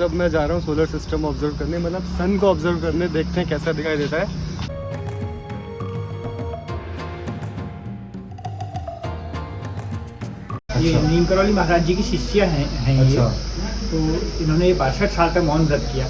अब मैं जा रहा हूँ सोलर सिस्टम ऑब्जर्व करने, मतलब सन को ऑब्जर्व करने, देखते हैं कैसा दिखाई देता है। ये नीम करौली महाराज जी की शिष्या हैं ये। तो इन्होंने ये 62 साल तक मौन व्रत किया,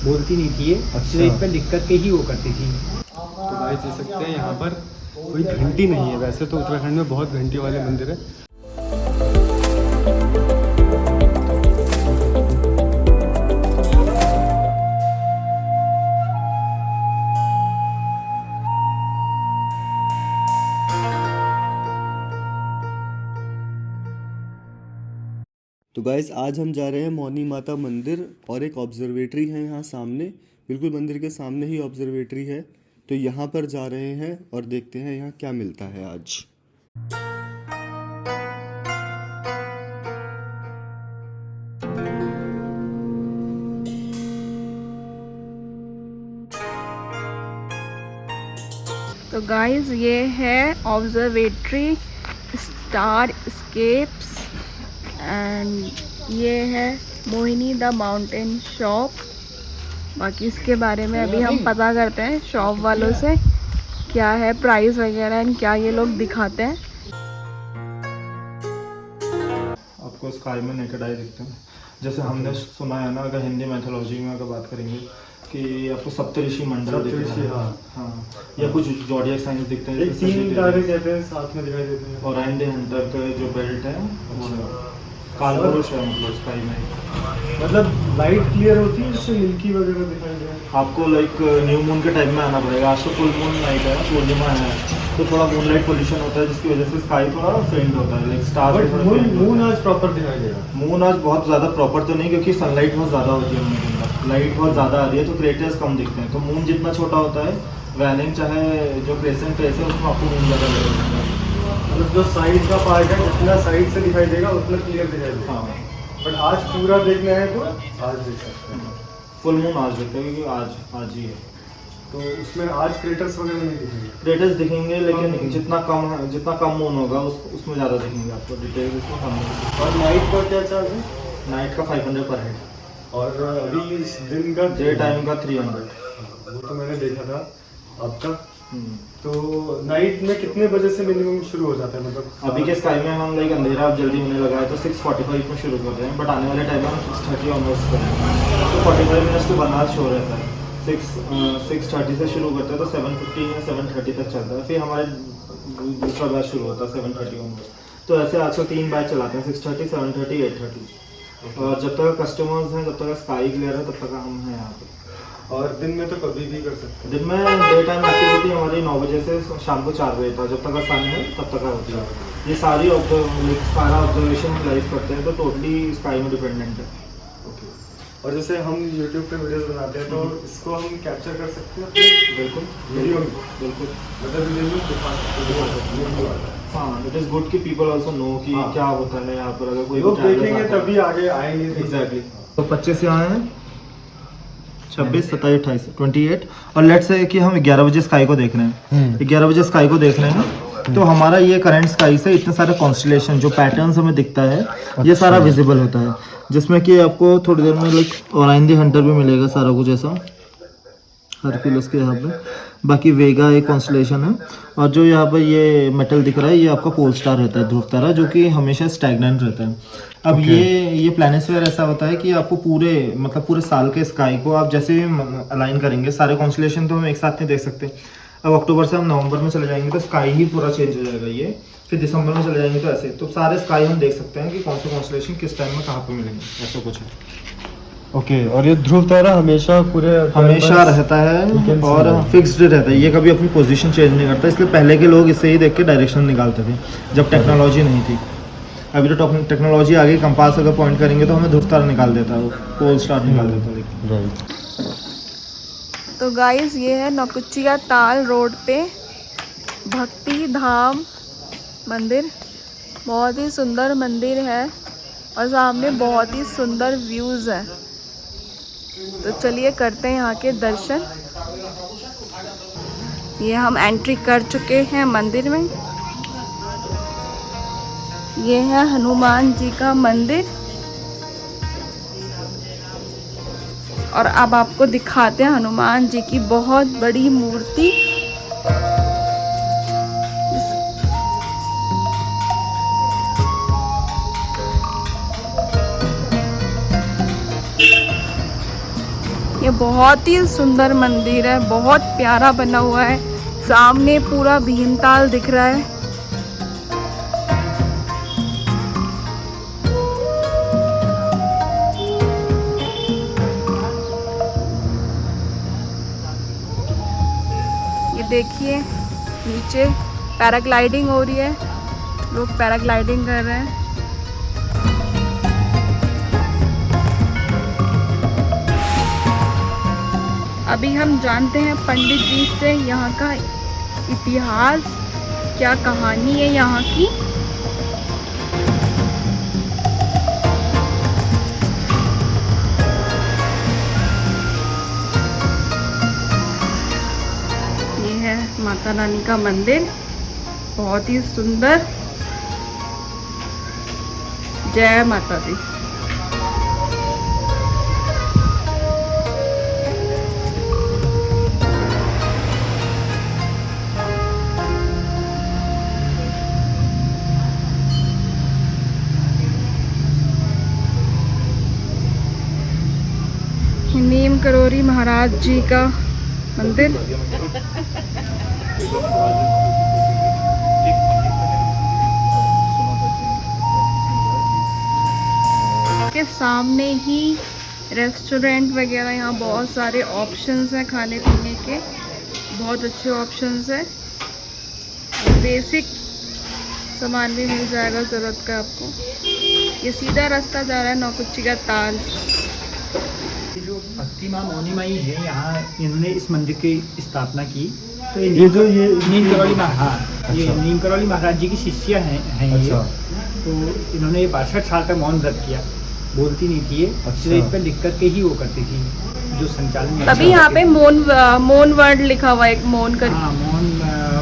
बोलती नहीं थी ये। तो इस पर लिख करके ही वो करती थी। तो भाई देख सकते हैं यहाँ पर कोई घंटी नहीं है। वैसे तो उत्तराखंड में बहुत घंटी वाले मंदिर है। तो गाइस आज हम जा रहे हैं मौनी माता मंदिर और एक ऑब्जर्वेटरी है यहाँ सामने, बिल्कुल मंदिर के सामने ही ऑब्जर्वेटरी है। तो यहाँ पर जा रहे हैं और देखते हैं यहाँ क्या मिलता है आज। तो गाइस ये है ऑब्जर्वेटरी स्टार स्केप्स एंड ये है मोहिनी द माउंटेन शॉप। बाकी इसके बारे में अभी हम पता करते हैं शॉप वालों से, क्या है प्राइस वगैरह एंड क्या ये लोग दिखाते हैं। आपको स्काई में नेकेड आई दिखते हैं। जैसे हमने सुना है ना, अगर हिंदी मैथोलॉजी में अगर बात करेंगे कि आपको सप्तऋषि मंडल दिखते हैं। हाँ, या कुछ जॉडियक साइंस दिखते हैं। 3 तारे कहते हैं साथ में दिखाई देते हैं। और आइंदे हंटर का जो बेल्ट है वो कालपुरुष है, मतलब स्काई में। मतलब लाइट क्लियर होती है जिससे मिल्की वगैरह दिखाई दे। आपको लाइक न्यू मून के टाइम में आना पड़ेगा। आज तो फुल मून नाइट है, पूर्णिमा है, तो थोड़ा मूनलाइट पोल्यूशन होता है जिसकी वजह से स्काई थोड़ा फेंट होता है। लाइक स्टार मून आज प्रॉपर दिखाई देगा। मून आज बहुत ज़्यादा प्रॉपर तो नहीं, क्योंकि सनलाइट बहुत ज़्यादा होती है मून के अंदर, लाइट बहुत ज़्यादा आ रही है तो क्रेटर्स कम दिखते हैं। तो मून जितना छोटा होता है वैनिंग, चाहे जो क्रेसेंट फेस है उसमें आपको मून ज़्यादा लगेगा। मतलब जो साइड का पार्ट है जितना साइड से दिखाई देगा उतना क्लियर दिखाई देगा। हाँ, बट आज पूरा देखना है तो आज देख सकते हैं। फुल मून आज देखते हैं क्योंकि आज ही है। तो उसमें आज क्रेटर्स वगैरह नहीं दिखेंगे। क्रेटर्स दिखेंगे लेकिन जितना कम मून होगा उसमें ज़्यादा दिखेंगे आपको। डिटेल्स इसमें कम होगी। और नाइट का क्या चार्ज है? नाइट का 500 पर हेड और अभी इस दिन का डे टाइम का 300। वो तो मैंने देखा था आपका। तो नाइट में कितने बजे से मिनिमम शुरू हो जाता है? मतलब अभी के स्काई में हम लाइक अंधेरा अब जल्दी होने लगा है तो 6:45 में शुरू कर रहे हैं, बट आने वाले टाइम में हम 6:30 ऑनवर्ड्स करेंगे। तो 45 मिनट्स के बाद शो रहता है। 6:30 से शुरू करते हैं तो 7:15 या 7:30 तक चलता है। फिर हमारे दूसरा बैच शुरू होता है 7:30 ऑनवर्ड्स। तो ऐसे आजकल 3 बैच चलाते हैं, 6:30, 7:30, 8:30। और जब तक कस्टमर्स हैं, जब तक स्काई क्लियर है, तब तक हम हैं यहाँ पर। और दिन में तो कभी भी कर सकते हैं। दिन में डे टाइम एक्टिविटी हमारी 9 बजे से शाम को 4 बजे तक, जब तक सन है तब तक होती है। ये सारा ऑब्जर्वेशन लाइव करते हैं, तो टोटली स्काई में डिपेंडेंट है। ओके। और जैसे हम यूट्यूब पे वीडियोस बनाते हैं तो इसको हम कैप्चर कर सकते हैं? बिल्कुल वीडियो में बिल्कुल। मतलब वीडियो में दिखा सकते हैं। हाँ, इट इज़ गुड कि पीपल ऑल्सो नो कि क्या होता है यहाँ पर। अगर कोई लोग देखेंगे तभी आगे आएंगे। एग्जैक्टली। तो 25 यहाँ हैं, 26, 27, 28, 28। और लेट्स से कि हम 11 बजे स्काई को देख रहे हैं। 11 बजे स्काई को देख रहे हैं तो हमारा ये करंट स्काई से इतने सारे कॉन्स्टलेशन जो पैटर्न्स हमें दिखता है ये सारा विजिबल होता है, जिसमें कि आपको थोड़ी देर में लाइक ओराइंदी हंटर भी मिलेगा सारा कुछ ऐसा हरक्यूलिस के यहाँ पे। बाकी वेगा एक कॉन्स्टलेशन है। और जो यहाँ पर ये मेटल दिख रहा है ये आपका पोल स्टार रहता है, ध्रुव तारा, जो कि हमेशा स्टैग्नेंट रहता है। अब ये प्लैनेटस्फीयर ऐसा होता है कि आपको पूरे साल के स्काई को आप जैसे अलाइन करेंगे, सारे कॉन्स्टलेशन तो हम एक साथ नहीं देख सकते। अब अक्टूबर से हम नवंबर में चले जाएंगे तो स्काई ही पूरा चेंज हो जाएगा ये। फिर दिसंबर में चले जाएंगे तो ऐसे, तो सारे स्काई हम देख सकते हैं कि कौन से कॉन्स्टलेशन किस टाइम में कहाँ पे मिलेंगे, ऐसा कुछ है। ओके। और ये ध्रुव तारा हमेशा रहता है और फिक्स्ड रहता है, ये कभी अपनी पोजीशन चेंज नहीं करता। इसलिए पहले के लोग इससे ही देख के डायरेक्शन निकालते थे जब टेक्नोलॉजी नहीं थी। अभी तो टेक्नोलॉजी आ गई, कंपास अगर पॉइंट करेंगे तो हमें ध्रुव तारा निकाल देता है, वो पोल स्टार निकाल देता है। तो गाइस ये है नौकुचिया ताल रोड पे भक्ति धाम मंदिर। बहुत ही सुंदर मंदिर है और सामने बहुत ही सुंदर व्यूज़ है। तो चलिए करते हैं यहाँ के दर्शन। ये हम एंट्री कर चुके हैं मंदिर में। ये है हनुमान जी का मंदिर। और अब आपको दिखाते हैं हनुमान जी की बहुत बड़ी मूर्ति। ये बहुत ही सुंदर मंदिर है, बहुत प्यारा बना हुआ है। सामने पूरा भीमताल दिख रहा है। ये देखिए नीचे पैराग्लाइडिंग हो रही है, लोग पैराग्लाइडिंग कर रहे हैं। अभी हम जानते हैं पंडित जी से यहाँ का इतिहास, क्या कहानी है यहाँ की। ये है माता रानी का मंदिर, बहुत ही सुंदर। जय माता दी। नीम करोली महाराज जी का मंदिर। के सामने ही रेस्टोरेंट वगैरह, यहाँ बहुत सारे ऑप्शंस हैं खाने पीने के, बहुत अच्छे ऑप्शंस हैं। बेसिक सामान भी मिल जाएगा ज़रूरत का आपको। ये सीधा रास्ता जा रहा है नौकुच्ची का ताल। जो भक्ति माँ मौनी माई है, यहाँ इन्होंने इस मंदिर की स्थापना की। तो ये जो ये नीम करोली महाराज, ये नीम करोली महाराज जी की शिष्या हैं ये। तो इन्होंने 62 साल तक मौन व्रत किया, बोलती नहीं थी ये। स्लेट पे लिख करके ही वो करती थी जो संचालन। तभी यहाँ पे मौन वर्ड लिखा हुआ है, एक मौन कर। हाँ, मौन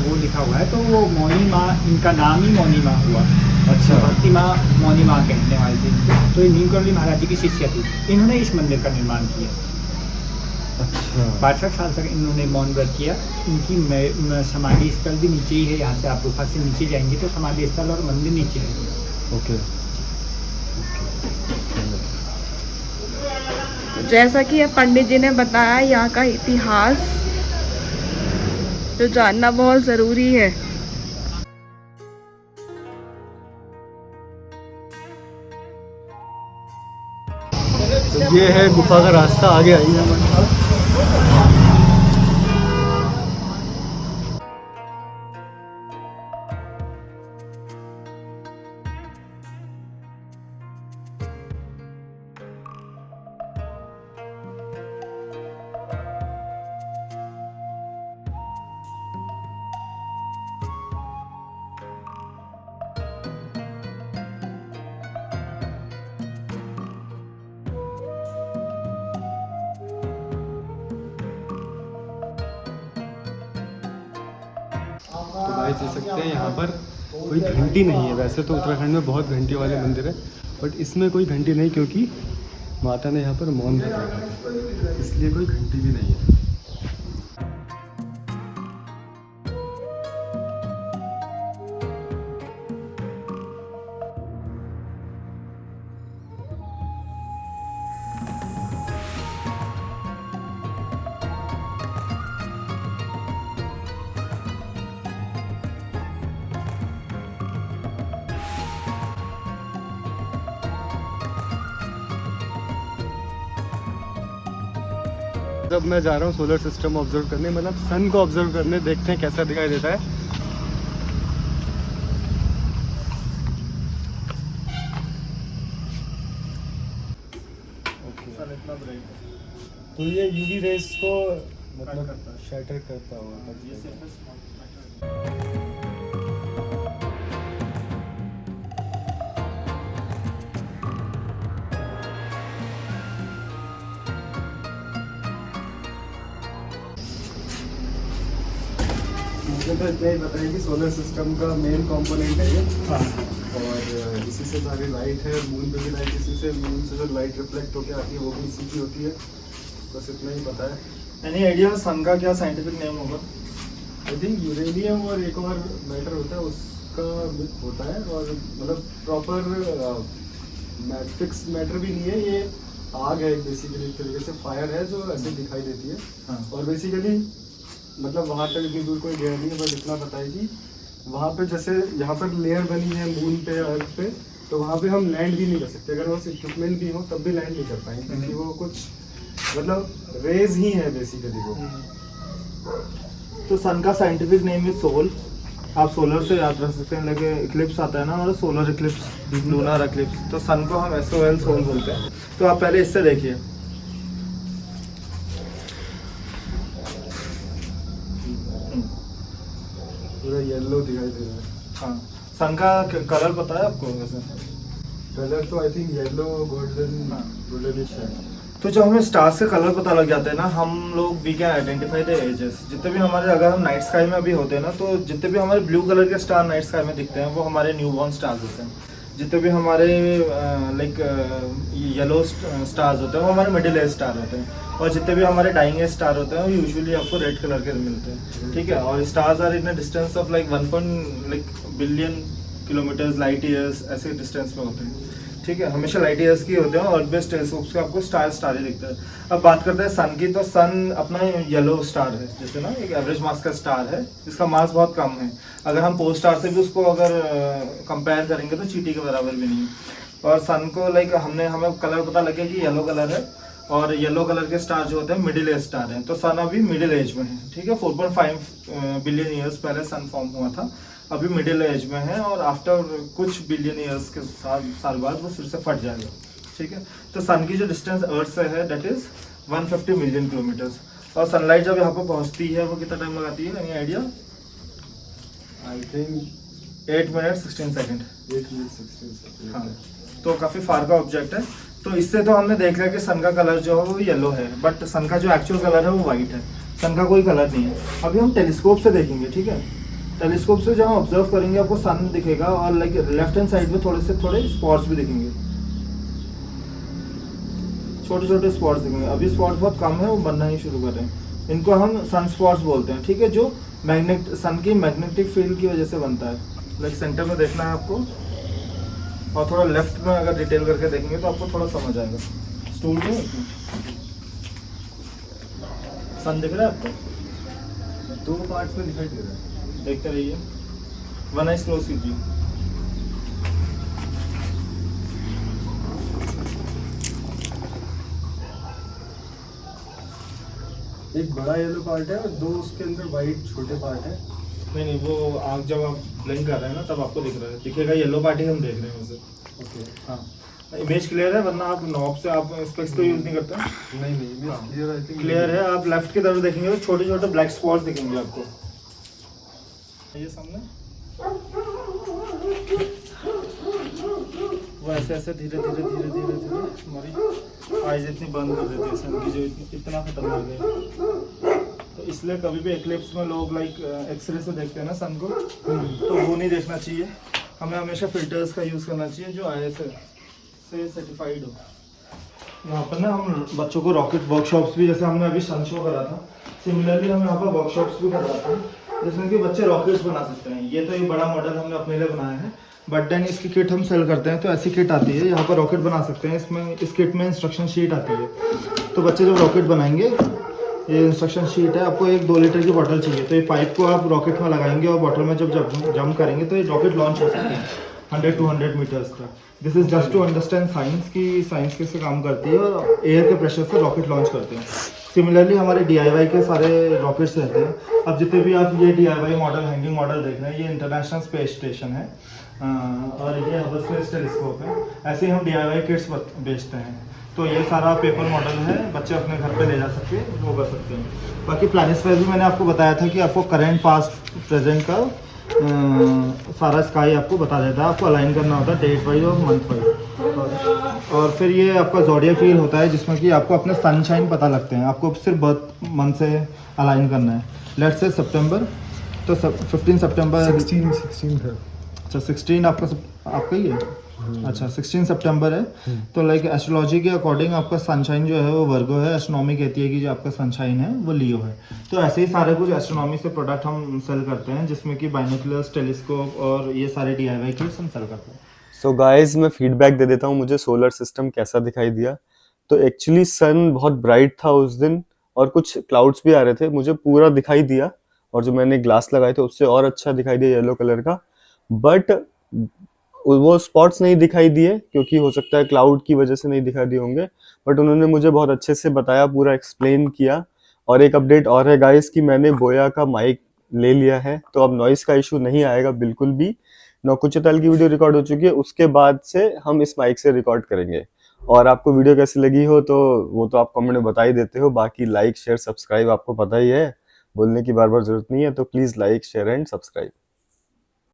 वो लिखा हुआ है। तो वो मौनी माँ, इनका नाम ही मौनी माँ हुआ। अच्छा, भक्ति माँ मौनी माँ कहने वाली थी। तो ये नीम करोली महाराज जी की शिष्या थी, इन्होंने इस मंदिर का निर्माण किया। अच्छा, 62 साल तक इन्होंने मौन व्रत किया। इनकी समाधि स्थल भी नीचे ही है। यहाँ से आप गुफा से नीचे जाएंगे तो समाधि स्थल और मंदिर नीचे है। ओके। तो जैसा कि पंडित जी ने बताया, यहाँ का इतिहास जो जानना बहुत ज़रूरी है। तो ये है गुफा का रास्ता, आगे आइए हमारे साथ। तो गाइस देख सकते हैं यहाँ पर कोई घंटी नहीं है। वैसे तो उत्तराखंड में बहुत घंटी वाले मंदिर है, बट इसमें कोई घंटी नहीं, क्योंकि माता ने यहाँ पर मौन रखा है, इसलिए कोई घंटी भी नहीं है। जब मैं जा रहा हूँ सोलर सिस्टम ऑब्जर्व करने, मतलब सन को ऑब्जर्व करने, देखते हैं कैसा दिखाई देता है। तो ये यूवी रेस को मतलब शैटर करता होगा। मुझे तो इतना ही पता है कि सोलर सिस्टम का मेन कंपोनेंट है ये। हाँ। और इसी से सारी लाइट है, मून पे भी लाइट इसी से, मून से जो लाइट रिफ्लेक्ट होकर आती है वो भी इसी की होती है। बस इतना ही पता है। एनी आइडिया सन का क्या साइंटिफिक नेम होगा? आई थिंक यूरेनियम और एक और मैटर होता है उसका होता है, और मतलब प्रॉपर फिक्स मैटर भी नहीं है, ये आग है बेसिकली, एक तरीके से फायर है जो ऐसे दिखाई देती है। हाँ। और बेसिकली मतलब वहाँ तक इतनी दूर कोई गया नहीं है, बस इतना पता है कि वहाँ पे जैसे यहाँ पर लेयर बनी है मून पे अर्थ पे, तो वहाँ पे हम लैंड भी नहीं कर सकते, अगर वहाँ इक्विपमेंट भी हो तब भी लैंड नहीं कर पाएंगे, क्योंकि वो कुछ मतलब रेज ही है बेसिकली वो। तो सन का साइंटिफिक नेम इज सोल। आप सोलर से याद रख सकते हैं, लेके इक्लिप्स आता है ना हमारा, सोलर इक्लिप्स, लूनर इक्लिप्स, तो सन को हम SOL सोल बोलते हैं। तो आप पहले इससे देखिए, पूरा येलो दिखाई दे रहा है। हाँ, सन का कलर पता है आपको वैसे? कलर तो आई थिंक येलो गोल्डन हाँ। गोल्डनिश है। तो जब हमें स्टार्स के कलर पता लग जाते हैं ना, हम लोग we can identify the edges. जितने भी हमारे, अगर हम नाइट स्काई में अभी होते हैं ना, तो जितने भी हमारे ब्लू कलर के स्टार नाइट स्काई में दिखते हैं वो हमारे न्यूबॉर्न स्टार्स होते हैं। जितने भी हमारे लाइक येलो स्टार्स होते हैं वो हमारे मिडिल एज स्टार होते हैं, और जितने भी हमारे डाइंग एज स्टार होते हैं वो यूजुअली आपको रेड कलर के मिलते हैं, ठीक है। और stars are in a distance of like 1 billion kilometres, light years, ऐसे डिस्टेंस में होते हैं, ठीक है। हमेशा लाइट ईयर्स की होते हैं, और बेस्ट टेलीस्कोप्स के आपको स्टार ही दिखता है। अब बात करते हैं सन की, तो सन अपना येलो स्टार है, जैसे ना एक एवरेज मास का स्टार है, इसका मास बहुत कम है। अगर हम पोल स्टार से भी उसको अगर कंपेयर करेंगे तो चींटी के बराबर भी नहीं है। और सन को लाइक हमें कलर पता लगे कि येलो कलर है, और येलो कलर के स्टार जो होते हैं मिडिल एज स्टार हैं, तो सन अभी मिडिल एज में है, ठीक है। 4.5 बिलियन ईयर्स पहले सन फॉर्म हुआ था, अभी मिडिल एज में है, और आफ्टर कुछ बिलियन ईयर्स के साल बाद वो फिर से फट जाएगा, ठीक है। तो सन की जो डिस्टेंस अर्थ से है दैट इज 150 मिलियन किलोमीटर्स। और सनलाइट जब यहाँ पर पहुँचती है वो कितना टाइम लगाती है, any idea? I think 8 minute 16 second. 8 minute 16 second. हाँ, तो काफ़ी फार का ऑब्जेक्ट है। तो इससे तो हमने देख लिया कि सन का कलर जो है वो येलो है, बट सन का जो एक्चुअल कलर है वो वाइट है, सन का कोई कलर नहीं है। अभी हम टेलीस्कोप से देखेंगे, ठीक है। टेलीस्कोप से जब हम ऑब्जर्व करेंगे आपको सन दिखेगा, और लाइक लेफ्ट हैंड साइड में थोड़े स्पॉट्स भी दिखेंगे, छोटे छोटे स्पॉट्स दिखेंगे। अभी स्पॉट्स बहुत कम है, वो बनना ही शुरू कर रहे हैं, इनको हम सन स्पॉट्स बोलते हैं, ठीक है, जो सन की मैग्नेटिक फील्ड की वजह से बनता है। लाइक सेंटर में देखना है आपको, और थोड़ा लेफ्ट में अगर डिटेल करके देखेंगे तो आपको थोड़ा समझ आएगा। स्टूल में सन दिख रहा है आपको? 2 पार्ट्स में दिखाई दे रहा है। देखते रहिए, वन आइज क्लोज कीजिए। एक बड़ा येलो पार्ट है और 2 उसके अंदर वाइट छोटे पार्ट है। नहीं, वो आग जब आप ब्लिंक कर रहे हैं ना तब आपको दिखेगा येलो पार्ट ही हम देख रहे हैं उसे। ओके। हाँ, इमेज क्लियर है, वरना आप नॉब से आप स्पेक्स को यूज नहीं करते? नहीं image clear I think clear है। आप लेफ्ट की तरफ देखेंगे तो छोटे छोटे ब्लैक स्पॉट्स दिखेंगे आपको, ये सामने वो ऐसे धीरे धीरे हमारी आइज इतनी बंद कर देती है सन की, जो इतना खतरनाक है। तो इसलिए कभी भी एक्लिप्स में लोग लाइक एक्सरे से देखते हैं ना सन को, तो वो नहीं देखना चाहिए। हमें हमेशा फिल्टर्स का यूज़ करना चाहिए जो ISA से सर्टिफाइड हो। यहाँ पर ना हम बच्चों को रॉकेट वर्कशॉप्स भी, जैसे हमने अभी सन शो करा था, सिमिलरली हम यहाँ पर वर्कशॉप्स भी करवाते हैं, जिसमें कि बच्चे रॉकेट्स बना सकते हैं। ये तो एक बड़ा मॉडल हमने अपने लिए बनाया है, बट देन इसकी किट हम सेल करते हैं, तो ऐसी किट आती है, यहाँ पर रॉकेट बना सकते हैं। इसमें इस किट में इंस्ट्रक्शन शीट आती है, तो बच्चे जब रॉकेट बनाएंगे, ये इंस्ट्रक्शन शीट है, आपको एक 2 लीटर की बॉटल चाहिए, तो ये पाइप को आप रॉकेट में लगाएंगे और बॉटल में जब जंप करेंगे तो ये रॉकेट लॉन्च हो सकते हैं 100-200 मीटर्स तक। This is just to understand science की साइंस कैसे काम करती है, और एयर के प्रेशर से रॉकेट लॉन्च करते हैं। सिमिलरली हमारे DIY के सारे रॉकेट्स रहते हैं। अब जितने भी आप ये DIY मॉडल, हैंगिंग मॉडल देख रहे हैं, ये इंटरनेशनल स्पेस स्टेशन है, और ये हबल स्पेस टेलीस्कोप है। ऐसे ही हम DIY किट्स बेचते हैं, तो ये सारा पेपर मॉडल है, बच्चे अपने घर पे ले जा सकते हैं, वो कर सकते हैं। बाकी प्लानिस्फेयर भी मैंने आपको बताया था कि आपको करंट, पास्ट, प्रेजेंट का सारा स्काई आपको बता देता है। आपको अलाइन करना होता है डेट वाइज और मंथ वाइज। और फिर ये आपका ज़ोडिएक व्हील होता है, जिसमें कि आपको अपने सनशाइन पता लगते हैं। आपको सिर्फ बर्थ मंथ से अलाइन करना है। लेट्स से सितंबर, तो 15 सितंबर 16 है। अच्छा 16 आपका ही है। अच्छा 16 सितंबर है। तो लाइक एस्ट्रोलॉजी के अकॉर्डिंग आपका सनशाइन जो है वो वर्गो है, एस्ट्रोनॉमी कहती है कि जो आपका सनशाइन है वो लियो है। तो ऐसे ही सारे कुछ एस्ट्रोनॉमी से प्रोडक्ट हम सेल करते हैं, जिसमें कि बाइनोकुलर्स, टेलीस्कोप और ये सारे DIY किट्स हम सेल करते हैं। सो गाइस, मैं फीडबैक दे देता हूँ मुझे सोलर सिस्टम कैसा दिखाई दिया। तो एक्चुअली सन बहुत ब्राइट था उस दिन और कुछ क्लाउड्स भी आ रहे थे, मुझे पूरा दिखाई दिया। और जो मैंने ग्लास लगाए थे उससे और अच्छा दिखाई दिया येलो कलर का। बट वो स्पॉट्स नहीं दिखाई दिए, क्योंकि हो सकता है क्लाउड की वजह से नहीं दिखाई दिए होंगे। बट उन्होंने मुझे बहुत अच्छे से बताया, पूरा एक्सप्लेन किया। और एक अपडेट और है गाइस कि मैंने बोया का माइक ले लिया है, तो अब नॉइस का इशू नहीं आएगा बिल्कुल भी। नौकुचिया ताल की वीडियो रिकॉर्ड हो चुकी है, उसके बाद से हम इस माइक से रिकॉर्ड करेंगे। और आपको वीडियो कैसी लगी हो तो वो तो आप कमेंट में बता ही देते हो। बाकी लाइक शेयर सब्सक्राइब आपको पता ही है, बोलने की बार बार जरूरत नहीं है। तो please like share and subscribe.